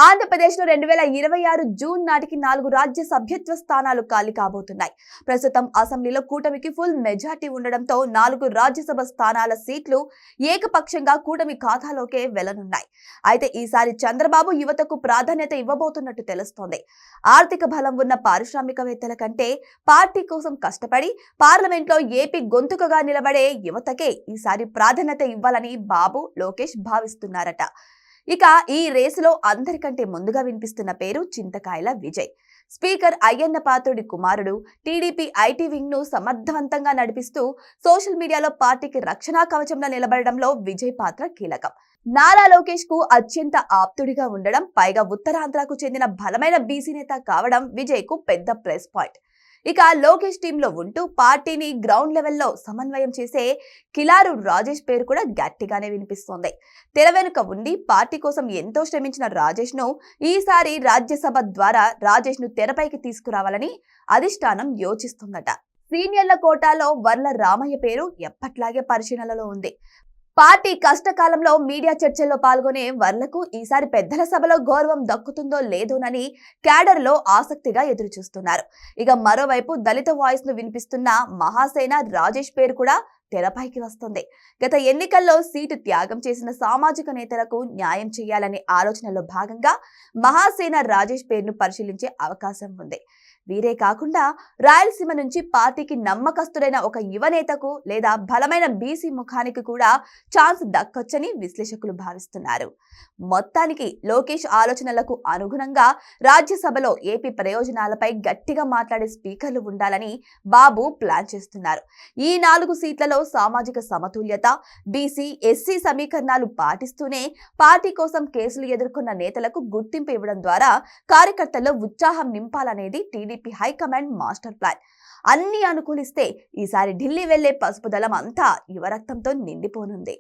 ఆంధ్రప్రదేశ్లో 2026 జూన్ నాటికి 4 రాజ్య సభ్యత్వ స్థానాలు ఖాళీ కాబోతున్నాయి. ప్రస్తుతం అసెంబ్లీలో కూటమికి ఫుల్ మెజార్టీ ఉండడంతో 4 రాజ్యసభ స్థానాల సీట్లు ఏకపక్షంగా కూటమి ఖాతాలోకే వెళ్లనున్నాయి. అయితే ఈసారి చంద్రబాబు యువతకు ప్రాధాన్యత ఇవ్వబోతున్నట్టు తెలుస్తోంది. ఆర్థిక బలం ఉన్న పారిశ్రామికవేత్తల కంటే పార్టీ కోసం కష్టపడి పార్లమెంట్లో ఏపీ గొంతుకగా నిలబడే యువతకే ఈసారి ప్రాధాన్యత ఇవ్వాలని బాబు, లోకేష్ భావిస్తున్నారట. ఇక ఈ రేసులో అందరికంటే ముందుగా వినిపిస్తున్న పేరు చింతకాయల విజయ్. స్పీకర్ అయ్యన్న పాత్రుడి కుమారుడు. టీడీపీ ఐటీ వింగ్ ను సమర్థవంతంగా నడిపిస్తూ సోషల్ మీడియాలో పార్టీకి రక్షణా కవచంలో నిలబడడంలో విజయ్ పాత్ర కీలకం. నారా లోకేష్ కు అత్యంత ఆప్తుడిగా ఉండడం, పైగా ఉత్తరాంధ్రకు చెందిన బలమైన బీసీ నేత కావడం విజయ్ కు పెద్ద ప్లస్ పాయింట్. ఇక లోకేష్ టీంలో ఉంటూ పార్టీని గ్రౌండ్ లెవెల్లో సమన్వయం చేసే కిలారు రాజేష్ పేరు కూడా గట్టిగానే వినిపిస్తోంది. తెర వెనుక ఉండి పార్టీ కోసం ఎంతో శ్రమించిన రాజేష్ ను ఈసారి రాజ్యసభ ద్వారా రాజేష్ ను తెరపైకి తీసుకురావాలని అధిష్టానం యోచిస్తుందట. సీనియర్ల కోటాలో వర్ల రామయ్య పేరు ఎప్పట్లాగే పరిశీలనలో ఉంది. పార్టీ కష్టకాలంలో మీడియా చర్చల్లో పాల్గొనే వర్లకు ఈసారి పెద్దల సభలో గౌరవం దక్కుతుందో లేదోనని క్యాడర్ లో ఆసక్తిగా ఎదురుచూస్తున్నారు. ఇక మరోవైపు దళిత వాయిస్ ను వినిపిస్తున్న మహాసేన రాజేష్ పేరు కూడా తెరపైకి వస్తుంది. గత ఎన్నికల్లో సీటు త్యాగం చేసిన సామాజిక నేతలకు న్యాయం చేయాలనే ఆలోచనలో భాగంగా మహాసేన రాజేష్ పేరును పరిశీలించే అవకాశం ఉంది. వీరే కాకుండా రాయలసీమ నుంచి పార్టీకి నమ్మకస్తుడైన ఒక యువ నేతకు లేదా బలమైన బీసీ ముఖానికి కూడా ఛాన్స్ దక్కొచ్చని విశ్లేషకులు భావిస్తున్నారు. మొత్తానికి లోకేష్ ఆలోచనలకు అనుగుణంగా రాజ్యసభలో ఏపీ ప్రయోజనాలపై గట్టిగా మాట్లాడే స్పీకర్లు ఉండాలని బాబు ప్లాన్ చేస్తున్నారు. ఈ 4 సీట్లలో సామాజిక సమతుల్యత, బీసీ, ఎస్సీ సమీకరణాలు పాటిస్తూనే పార్టీ కోసం కేసులు ఎదుర్కొన్న నేతలకు గుర్తింపు ఇవ్వడం ద్వారా కార్యకర్తల్లో ఉత్సాహం నింపాలనేది టీడీపీ హైకమాండ్ మాస్టర్ ప్లాన్. అన్ని అనుకూలిస్తే ఈసారి ఢిల్లీ వెళ్లే పసుపు దళం అంతా యువ రక్తంతో నిండిపోనుంది.